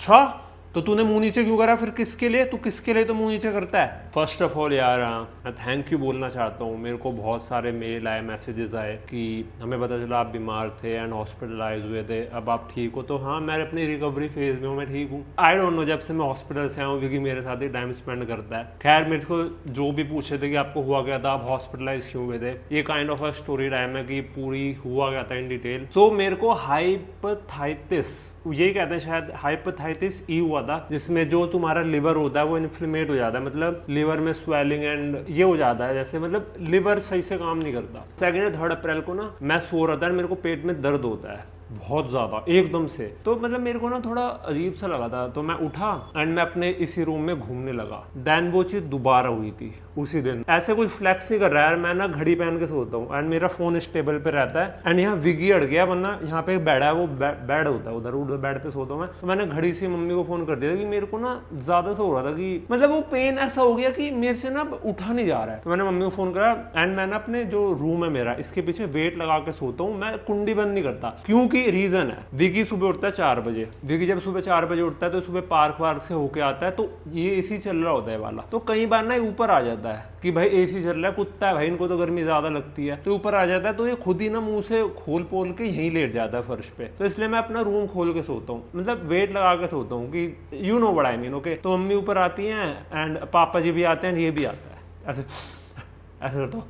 अच्छा तो तूने मुंह नीचे क्यों करा फिर? किसके लिए? तू किसके लिए तो मुंह नीचे करता है? फर्स्ट ऑफ ऑल यार मैं थैंक यू बोलना चाहता हूँ। मेरे को बहुत सारे मेल आए, मैसेजेस आए कि हमें पता चला आप बीमार थे एंड हॉस्पिटलाइज हुए थे, अब आप ठीक हो। तो हाँ, मैं अपनी रिकवरी फेज में हूँ, मैं ठीक हूँ। आई डोंट नो, जब से मैं हॉस्पिटल से आया हूँ क्योंकि मेरे साथ ही टाइम स्पेंड करता है। खैर, मेरे को जो भी पूछे थे कि आपको हुआ क्या था, आप हॉस्पिटलाइज क्यों हुए थे, ये kind of a story time है कि पूरी हुआ क्या था इन डिटेल। सो मेरे को हाइपेथाइटिस, यही कहते हैं शायद, हाइपेथाइटिस ई हुआ था, जिसमें जो तुम्हारा लिवर होता है वो इन्फ्लेमेट हो जाता है, मतलब लिवर में स्वेलिंग एंड ये हो जाता है, जैसे मतलब लिवर सही से काम नहीं करता। 2 या 3 अप्रैल को ना मैं सो रहा था, मेरे को पेट में दर्द होता है बहुत ज़्यादा एकदम से। तो मतलब मेरे को ना थोड़ा अजीब सा लगा था, तो मैं उठा एंड मैं अपने इसी रूम में घूमने लगा। देन वो चीज़ दोबारा हुई थी उसी दिन। ऐसे कुछ फ्लैक्स नहीं कर रहा है यार, मैं ना घड़ी पहन के सोता हूँ एंड मेरा फोन इस टेबल पे रहता है एंड यहाँ विगी अड़ गया, वरना यहाँ पे एक बेड है, वो बेड होता है उधर बेड पे सोता हूँ मैं। तो मैंने घड़ी से मम्मी को फोन कर दिया कि मेरे को ना ज्यादा सा हो रहा था, कि मतलब वो पेन ऐसा हो गया कि मेरे से ना उठा नहीं जा रहा है। तो मैंने मम्मी को फोन करा एंड मैं ना अपने जो रूम है मेरा, इसके पीछे वेट लगा के सोता हूँ, मैं कुंडी बंद नहीं करता, क्योंकि रीजन है, विकी सुबह उठता है 4 बजे। विकी जब सुबह 4 बजे उठता है तो सुबह पार्क वार्क से होके आता है, तो ये एसी चल रहा होता है वाला, तो कई बार ना ऊपर आ जाता है कि भाई एसी चल रहा है, कुत्ता है भाई, इनको तो गर्मी ज्यादा लगती है, तो ऊपर आ जाता है, तो ये खुद ही ना मुंह से खोल पोल के यहीं लेट जाता है फर्श पे। तो इसलिए मैं अपना रूम खोल के सोता हूँ, मतलब वेट लगा के सोता हूँ कि you know what I mean, okay. तो मम्मी ऊपर आती हैं एंड पापा जी भी आते हैं, ये भी आता है, ऐसे ऐसे करता हूँ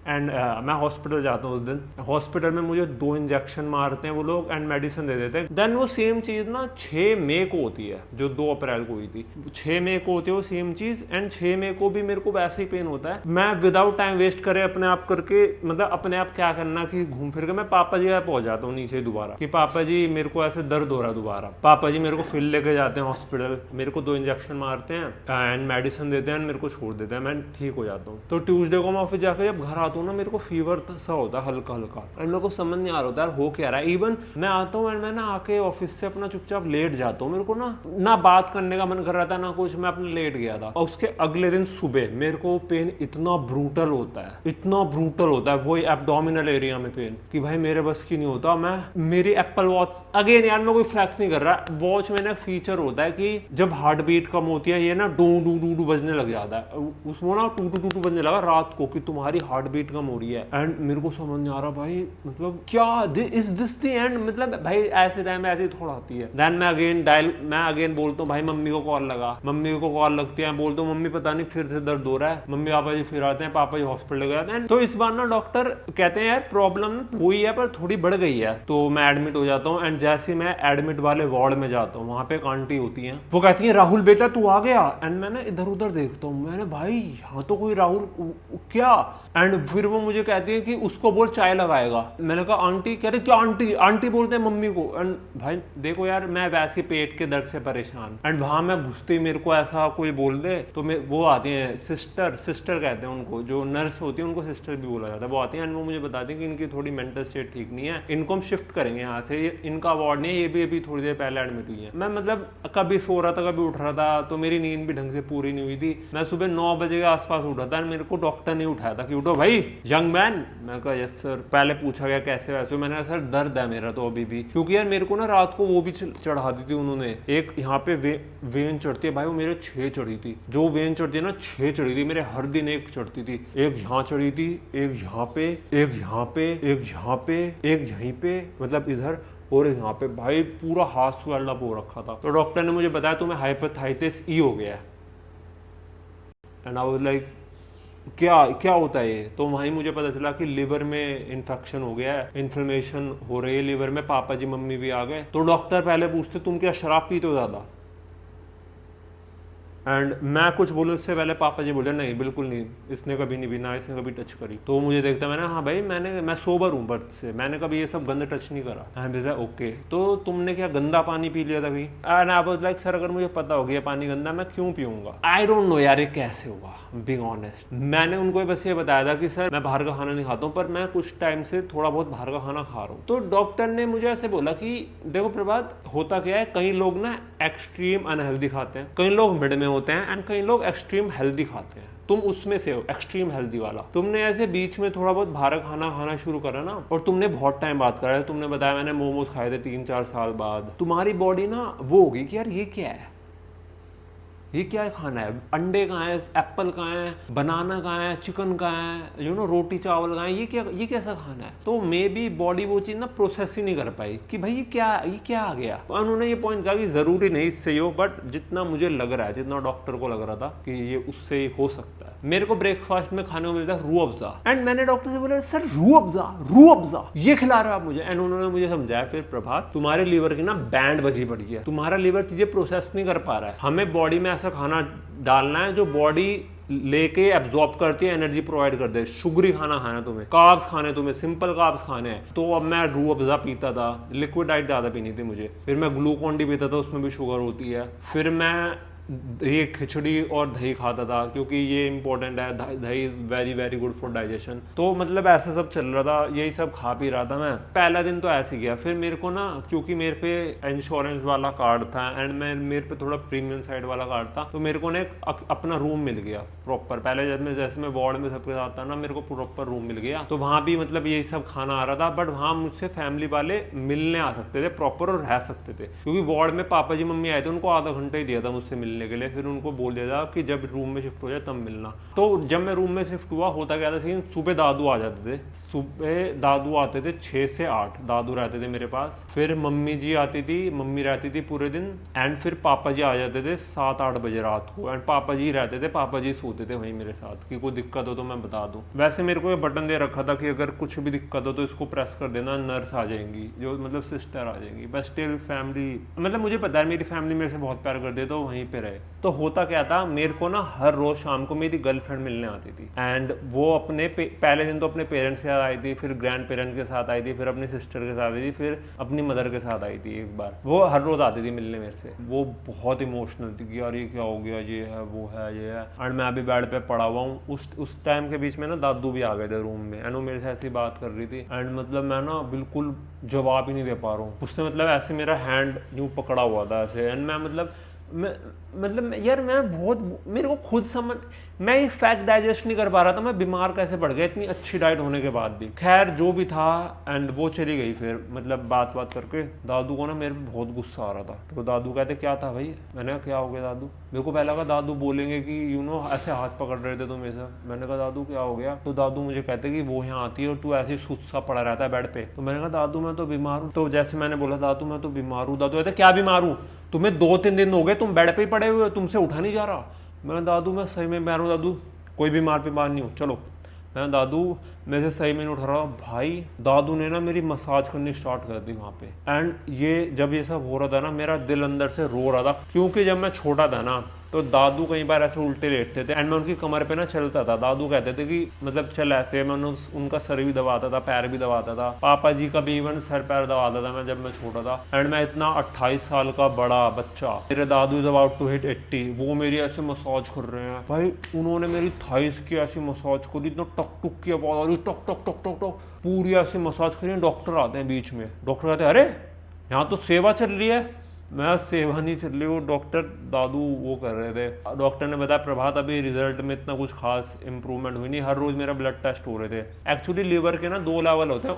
एंड मैं हॉस्पिटल जाता हूँ उस दिन। हॉस्पिटल में मुझे 2 इंजेक्शन मारते हैं वो लोग एंड मेडिसिन दे देते हैं। देन वो सेम चीज़ ना 6 मई को होती है, जो 2 अप्रैल को हुई थी, 6 मई को होती है वो सेम चीज़ एंड 6 मई को भी मेरे को वैसे ही पेन होता है। मैं विदाउट टाइम वेस्ट करे अपने आप करके, मतलब अपने आप क्या करना कि घूम फिर के मैं पापा जी पहुंच जाता हूँ नीचे दोबारा, कि पापा जी मेरे को ऐसे दर्द हो रहा है दोबारा। पापा जी मेरे को फिर लेके जाते हैं हॉस्पिटल, मेरे को 2 इंजेक्शन मारते हैं एंड मेडिसिन देते हैं एंड मेरे को छोड़ देते हैं, मैं ठीक हो जाता हूँ। तो ट्यूसडे को मैं ऑफिस जाकर जब घर आता हूँ ना, मेरे को फीवर सा होता है हल्का हल्का एंड मेरे को समझ नहीं आ रहा होता यार हो क्या रहा है। इवन मैं आता हूँ एंड मैं ना आके ऑफिस से अपना चुपचाप लेट जाता हूँ, मेरे को ना बात करने का मन कर रहा था ना कुछ, मैं अपने लेट गया था। और उसके अगले दिन सुबह मेरे को पेन इतना ब्रूटल होता है, इतना ब्रूटल होता है, वही एब्डोमिनल एरिया में पेन, कि भाई मेरे बस की नहीं होता। मैं मेरी एप्पल वॉच, अगेन यार मैं कोई फ्लैक्स नहीं कर रहा, वॉच में ना फीचर होता है कि जब हार्ट बीट कम होती है ये ना डू डू डू डू बजने लग जाता है, उसमें ना टू टू टू टू बजने लगा रात को कि तुम्हारी हार्ट बीट कम हो रही है। एंड मेरे को समझ नहीं आ रहा भाई, मतलब क्या इज दिस द एंड, मतलब भाई ऐसे टाइम ऐसे थोड़ा आती है। देन मैं अगेन बोलता हूँ भाई मम्मी को कॉल लगा, मम्मी को कॉल लगती है, बोलता हूँ मम्मी पता नहीं फिर से दर्द हो रहा है। मम्मी पापा जी फिर आते हैं, पापा जी हॉस्पिटल गए हैं। तो इस बार ना डॉक्टर कहते हैं यार प्रॉब्लम हुई है पर थोड़ी बढ़ गई है, तो मैं एडमिट हो जाता हूँ। एंड जैसे मैं एडमिट वाले वार्ड में जाता हूँ, वहां पे एक आंटी होती है, वो कहती है राहुल बेटा तू आ गया। एंड मैं ना इधर उधर देखता हूँ, मैंने भाई यहाँ तो कोई राहुल क्या। एंड फिर वो मुझे कहती है कि उसको बोल चाय लगाएगा। मैंने कहा आंटी, कह रही क्या आंटी, आंटी बोलते हैं मम्मी को। एंड भाई देखो यार मैं वैसे पेट के दर्द से परेशान, एंड वहां मैं घुसते ही मेरे को ऐसा कोई बोल दे तो वो आती है सिस्टर कहते हैं उनको, जो नर्स होती है उनको सिस्टर भी बोला जाता है, वो आती है एंड वो मुझे बताती है कि इनकी थोड़ी मेंटल स्टेट ठीक नहीं है, इनको हम शिफ्ट करेंगे यहाँ से, इनका वार्ड नहीं है, ये भी अभी थोड़ी देर पहले एडमिट हुई है। मैं मतलब कभी सो रहा था कभी उठ रहा था, तो मेरी नींद भी ढंग से पूरी नहीं हुई थी। मैं सुबह 9 बजे के आसपास उठा था, मेरे को डॉक्टर नहीं उठाया था कि उठो भाई यंग मैन। मैं कहा यस सर। पहले पूछा गया कैसे वैसे, मैंने कहा सर दर्द है मेरा तो अभी भी, क्योंकि यार मेरे को ना रात को वो भी चढ़ा दी थी उन्होंने, एक यहाँ पे वेन चढ़ती है भाई, वो मेरे 6 चढ़ी थी। जो वेन चढ़ती है ना 6 चढ़ी थी मेरे, हर दिन एक चढ़ती थी, एक यहाँ चढ़ी थी, एक यहाँ पे, एक यहाँ पे, एक यहाँ पे, एक यहीं पे, मतलब इधर, और यहाँ पे भाई पूरा हाथ स्वेल्ड अप हो रखा था। तो डॉक्टर ने मुझे बताया तुम्हें हाइपेथाइटिस ई हो गया है। एंड आई वाज लाइक क्या होता है ये। तो वहीं मुझे पता चला कि लिवर में इन्फेक्शन हो गया है, इन्फ्लेमेशन हो रही है लिवर में। पापा जी मम्मी भी आ गए, तो डॉक्टर पहले पूछते तुम क्या शराब पीते हो ज्यादा, एंड मैं कुछ बोलूँ इससे पहले पापा जी बोले नहीं बिल्कुल नहीं, इसने कभी नहीं पीना, इसने कभी टच करी। तो मुझे देखता, मैंने हाँ भाई मैं सोबर हूँ बर्थ से, मैंने कभी ये सब गंदा टच नहीं करा। एंड ओके तो तुमने क्या गंदा पानी पी लिया था कहीं? And I was like sir अगर मुझे पता हो गया पानी गंदा मैं क्यों पीऊंगा। आई डोंट नो यार ये कैसे हुआ, बीइंग ऑनेस्ट। मैंने उनको बस ये बताया था कि सर मैं बाहर का खाना नहीं खाता हूँ, पर मैं कुछ टाइम से थोड़ा बहुत बाहर का खाना खा रहा हूँ। तो डॉक्टर ने मुझे ऐसे बोला कि देखो प्रभात होता क्या है, कई लोग ना एक्सट्रीम अनहेल्दी खाते हैं, कई लोग मिड में होते हैं एंड कई लोग एक्सट्रीम हेल्दी खाते हैं। तुम उसमें से हो एक्सट्रीम हेल्दी वाला। तुमने ऐसे बीच में थोड़ा बहुत बाहर खाना खाना शुरू करा ना, और तुमने बहुत टाइम बाद करा है, तुमने बताया मैंने मोमोज खाए थे 3-4 साल बाद, तुम्हारी बॉडी ना वो होगी कि यार ये क्या है, ये क्या खाना है, अंडे कहाँ है, एप्पल कहाँ है, बनाना कहाँ है, चिकन कहाँ है, रोटी चावल कहाँ है, ये कैसा खाना है। तो मे बी बॉडी वो चीज़ ना प्रोसेस ही नहीं कर पाई कि भाई ये क्या आ गया। तो उन्होंने ये पॉइंट कहा कि ज़रूरी नहीं इससे ही हो, बट जितना मुझे लग रहा है, जितना डॉक्टर को लग रहा था कि ये उससे ही हो सकता है। मेरे को ब्रेकफास्ट में खाने को मिलता है रूह अफ़ज़ा, एंड मैंने डॉक्टर से बोला सर रूह अफ़ज़ा ये खिला रहे हो आप मुझे। एंड उन्होंने मुझे समझाया फिर प्रभात तुम्हारे लीवर की ना बैंड बजी पड़ी है, तुम्हारा लीवर चीज़ें प्रोसेस नहीं कर पा रहा है, हमें बॉडी में ऐसा खाना डालना है जो बॉडी लेके एब्जॉर्ब करती है, एनर्जी प्रोवाइड कर दे। शुगरी खाना खाना तुम्हें, कार्ब्स खाने तुम्हें, सिंपल कार्ब्स खाने हैं। तो अब मैं रूह अफ़ज़ा पीता था, लिक्विड डाइट ज़्यादा पीनी थी मुझे, फिर मैं ग्लूकॉन डी पीता था, उसमें भी शुगर होती है, फिर मैं ये खिचड़ी और दही खाता था क्योंकि ये इंपॉर्टेंट है, दही is very very good for digestion. तो मतलब ऐसा सब चल रहा था, यही सब खा पी रहा था मैं। पहला दिन तो ऐसे ही गया। फिर मेरे को ना, क्योंकि मेरे पे इंश्योरेंस वाला कार्ड था एंड मेरे पे थोड़ा प्रीमियम साइड वाला कार्ड था, तो मेरे को ना अपना रूम मिल गया प्रॉपर। पहले जैसे मैं वार्ड में सबके साथ था ना, मेरे को प्रॉपर रूम मिल गया, तो वहाँ भी मतलब यही सब खाना आ रहा था। बट वहाँ मुझसे फैमिली वाले मिलने आ सकते थे प्रॉपर और रह सकते थे, क्योंकि वार्ड में पापा जी मम्मी आए थे, उनको आधा घंटा ही दिया था मुझसे मिलने के लिए। फिर उनको बोल दिया था कि जब रूम में शिफ्ट हो जाए तब मिलना। तो जब मैं रूम में शिफ्ट हुआ, होता क्या था सीन, सुबह दादू आ जाते थे, सुबह दादू आते थे 6 से 8 दादू रहते थे मेरे पास। फिर मम्मी जी आती थी, मम्मी रहती थी पूरे दिन, एंड फिर पापा जी आ जाते थे 7-8 बजे रात को, एंड पापा जी रहते थे, पापा जी सोते थे वहीं मेरे साथ कि कोई दिक्कत हो तो मैं बता दूं। वैसे मेरे को ये बटन दे रखा था कि अगर कुछ भी दिक्कत हो तो इसको प्रेस कर देना, नर्स आ जाएंगी, जो मतलब सिस्टर आ जाएंगी। बस स्टिल फैमिली, मतलब मुझे पता है मेरी फैमिली मेरे से बहुत प्यार कर दे, तो वहीं पे रहे। तो होता क्या था, मेरे को ना हर रोज शाम को मेरी गर्लफ्रेंड मिलने आती थी, एंड वो अपने पहले दिन तो अपने पेरेंट्स के साथ आई थी, फिर ग्रैंड पेरेंट्स के साथ आई थी, फिर अपनी सिस्टर के साथ आई थी, फिर अपनी मदर के साथ आई थी। एक बार वो हर रोज आती थी मिलने मेरे से। वो बहुत इमोशनल थी कि यार ये क्या हो गया, ये है वो है ये है, एंड मैं अभी बेड पे पड़ा हुआ हूँ। उस टाइम के बीच में ना दादू भी आ गए थे रूम में, एंड वो मेरे से ऐसी बात कर रही थी, एंड मतलब मैं ना बिल्कुल जवाब ही नहीं दे पा रहा हूँ। उसने मतलब ऐसे मेरा हैंड यूँ पकड़ा हुआ था ऐसे, एंड मैं मतलब यार मैं बहुत, मेरे को खुद समझ, मैं ये फैक्ट डाइजेस्ट नहीं कर पा रहा था, मैं बीमार कैसे पड़ गया इतनी अच्छी डाइट होने के बाद भी। खैर जो भी था, एंड वो चली गई। फिर मतलब बात करके दादू को ना मेरे बहुत गुस्सा आ रहा था, तो दादू कहते क्या था भाई। मैंने कहा क्या हो गया दादू। मेरे को पहला कहा दादू बोलेंगे कि ऐसे हाथ पकड़ रहे थे तुम ऐसा। मैंने कहा दादू क्या हो गया, तो दादू मुझे कहते कि वो यहाँ आती है और तू ऐसे ही सुस्त सा पड़ा रहता है बेड पे। तो मैंने कहा दादू मैं तो बीमार हूँ। तो जैसे मैंने बोला दादू मैं तो बीमार हूँ, दादू कहते क्या बीमार हूँ, तुम्हें 2-3 दिन हो गए तुम बेड पे ही पड़े हुए हो, तुमसे उठा नहीं जा रहा। मैंने दादू मैं सही में बीमार हूँ दादू, कोई बीमार नहीं हूँ, चलो। मैं दादू मेरे से सही में नहीं उठ रहा भाई। दादू ने ना मेरी मसाज करनी स्टार्ट कर दी वहाँ पे, एंड ये जब ये सब हो रहा था ना, मेरा दिल अंदर से रो रहा था, क्योंकि जब मैं छोटा था ना तो दादू कई बार ऐसे उल्टे लेटते थे, एंड मैं उनकी कमर पे ना चलता था। दादू कहते थे कि मतलब चल ऐसे, मैं उनका सर भी दबाता था, पैर भी दबाता था, पापा जी का भी इवन सर पैर दबाता था मैं जब मैं छोटा था। एंड मैं इतना 28 साल का बड़ा बच्चा, मेरे दादू इज अबाउट टू हिट 80, वो मेरी ऐसे मसाज कर रहे हैं भाई। उन्होंने मेरी थाइस की ऐसी मसाज करी, इतना टक टुक की आवाज आ रही, टक टक टक टक टक, पूरी ऐसी मसाज करी। डॉक्टर आते हैं बीच में, डॉक्टर कहते हैं अरे यहाँ तो सेवा चल रही है। मैं सेवा नहीं चल रही, वो डॉक्टर दादू वो कर रहे थे। डॉक्टर ने बताया प्रभात अभी रिजल्ट में इतना कुछ खास इंप्रूवमेंट हुई नहीं, हर रोज मेरा ब्लड टेस्ट हो रहे थे। एक्चुअली लीवर के ना 2 लेवल होते हैं,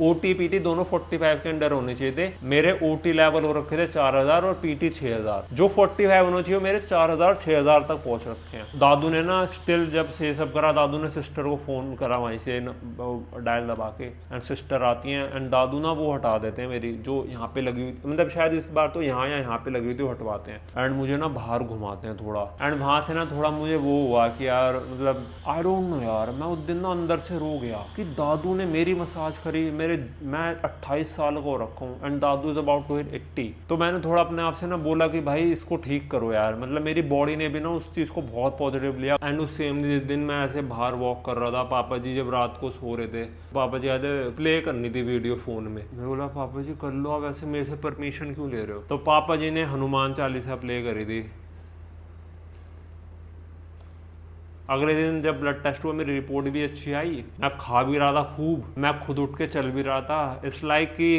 ओटी पीटी दोनों 45 के अंडर होने चाहिए थे। मेरे ओटी लेवल हो रखे थे 4000 और पीटी 6000, जो 45 होना चाहिए मेरे 4000-6000 तक पहुंच रखे हैं। दादू ने ना स्टिल जब से सब करा, दादू ने सिस्टर को फोन करा वहीं से डायल दबा के, एंड सिस्टर आती हैं, एंड दादू ना वो हटा देते हैं मेरी जो यहाँ पे लगी हुई, मतलब शायद इस बार तो यहाँ पे लगी हुई थी, हटवाते हैं, एंड मुझे ना बाहर घुमाते हैं थोड़ा। एंड वहां से ना थोड़ा मुझे वो हुआ कि यार मतलब आई डोंट नो यार, मैं उस दिन ना अंदर से रो गया कि दादू ने मेरी मसाज करी, मैं 28 साल का हो रखा हूँ, एंड दादू इज अबाउट टू हिट 80। तो मैंने थोड़ा अपने आप से ना बोला कि भाई इसको ठीक करो यार, मतलब मेरी बॉडी ने भी ना उस चीज को बहुत पॉजिटिव लिया। एंड उस सेम जिस दिन मैं ऐसे बाहर वॉक कर रहा था, पापा जी जब रात को सो रहे थे, पापा जी आते प्ले करनी थी वीडियो फोन में, मैं बोला पापा जी कर लो, आप ऐसे मेरे से परमिशन क्यों ले रहे हो। तो पापा जी ने हनुमान चालीसा प्ले करी थी। अगले दिन जब ब्लड टेस्ट हुआ मेरी रिपोर्ट भी अच्छी आई, मैं खा भी रहा था खूब, मैं खुद उठ के चल भी रहा था। इट्स लाइक कि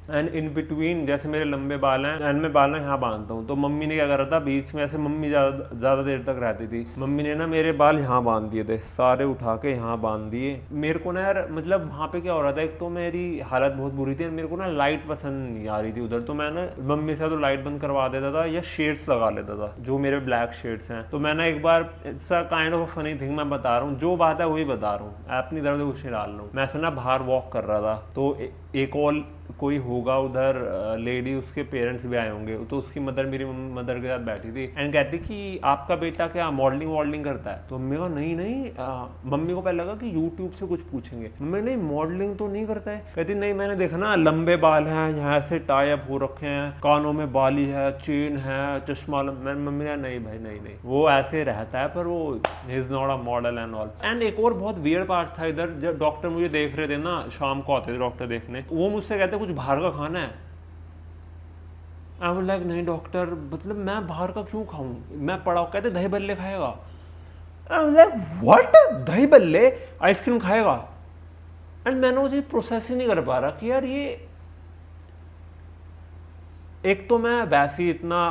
एंड इन बिटवीन जैसे मेरे लंबे बाल हैं एंड मैं बाल ना यहाँ बांधता हूँ, तो मम्मी ने क्या करा था बीच में, ऐसे मम्मी ज़्यादा देर तक रहती थी, मम्मी ने ना मेरे बाल यहाँ बांध दिए थे, सारे उठा के यहाँ बांध दिए। मेरे को ना यार मतलब वहाँ पे क्या हो रहा था, एक तो मेरी हालत बहुत बुरी थी, मेरे को ना लाइट पसंद नहीं आ रही थी उधर, तो मैं ना मम्मी से तो लाइट बंद करवा देता था या शेड्स लगा लेता था, जो मेरे ब्लैक शेड्स हैं। तो मैं ना एक बार, it's a kind of funny thing, मैं बता रहा हूँ जो बात है वही बता रहा हूँ, अपनी तरफ से कुछ नहीं डाल रहा हूँ। मैं ऐसे ना बाहर वॉक कर रहा था, तो एक और कोई होगा उधर लेडी, उसके पेरेंट्स भी आए होंगे, तो उसकी मदर मेरी मदर के साथ बैठी थी एंड कहती कि आपका बेटा क्या मॉडलिंग करता है। तो मम्मी कहा नहीं मम्मी को पहले लगा कि यूट्यूब से कुछ पूछेंगे, मम्मी नहीं मॉडलिंग तो नहीं करता है। कहती नहीं मैंने देखा ना लंबे बाल हैं, यहाँ से टाई अप हो रखे हैं, कानों में बाली है, चेन है, चश्मा। मम्मी ने नहीं भाई नहीं वो ऐसे रहता है, पर वो is not a model and all. And एक और बहुत वियर्ड पार्ट था इधर, जब डॉक्टर मुझे देख रहे थे ना, शाम को आते थे डॉक्टर देखने, वो मुझसे कहते कुछ बाहर का खाना है। आई वाज लाइक नहीं डॉक्टर, मतलब मैं बाहर का क्यों खाऊं, मैं पढ़ा, कहते दही बल्ले खाएगा। आई वाज लाइक व्हाट, दही बल्ले, आइसक्रीम खाएगा। एंड मैंने वो चीज प्रोसेस ही नहीं कर पा रहा कि यार ये, एक तो मैं वैसे ही इतना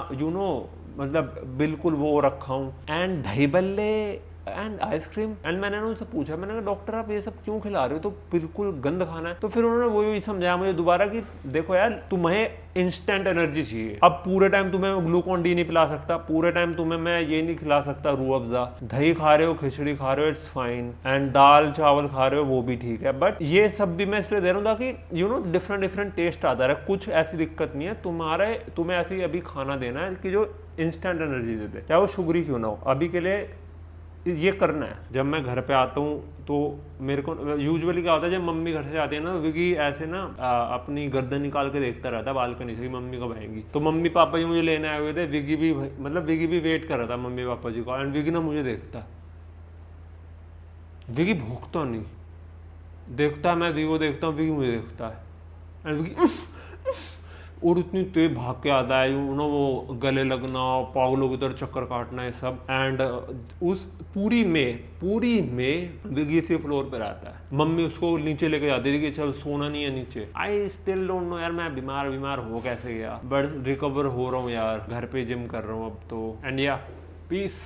मतलब बिल्कुल वो रखा हूँ, एंड दही बल्ले एंड आइसक्रीम। एंड मैंने उनसे पूछा, मैंने कहा डॉक्टर आप ये सब क्यों खिला रहे हो, तो बिल्कुल गंद खाना है। तो फिर उन्होंने वही समझाया मुझे दोबारा कि देखो यार तुम्हें इंस्टेंट एनर्जी चाहिए, अब पूरे टाइम तुम्हें ग्लूकॉन डी नहीं पिला सकता, पूरे टाइम तुम्हें मैं ये नहीं खिला सकता रूह अफ़ज़ा। दही खा रहे हो, खिचड़ी खा रहे हो, इट्स फाइन, एंड दाल चावल खा रहे हो वो भी ठीक है, बट ये सब भी मैं इसलिए दे रहा हूँ ताकि डिफरेंट टेस्ट आता रहे, कुछ ऐसी दिक्कत नहीं है, तुम्हें ऐसी अभी खाना देना है कि जो इंस्टेंट एनर्जी देते, चाहे वो शुगरी क्यों ना हो, अभी के लिए ये करना है। जब मैं घर पे आता हूँ तो मेरे को यूजुअली क्या होता है, जब मम्मी घर से आती है ना, विगी ऐसे ना अपनी गर्दन निकाल के देखता रहता है बालकनी से कि मम्मी कब आएंगी। तो मम्मी पापा जी मुझे लेने आए हुए थे, विगी भी वेट कर रहा था मम्मी पापा जी को, एंड विगी ना मुझे देखता, विगी भूखता नहीं, देखता है मैं विगी को देखता हूँ, विगी मुझे देखता है, एंड विगी और इतनी तेज भाग के आता है वो गले लगना, पागलों की तरह चक्कर काटना है सब। एंड उस पूरी में विगी से फ्लोर पे रहता है, मम्मी उसको नीचे लेके जाती थी कि चल सोना नहीं है नीचे। आई स्टिल डोंट नो यार मैं बीमार हो कैसे गया, बट रिकवर हो रहा हूँ यार, घर पे जिम कर रहा हूँ अब तो। एंड या पीस।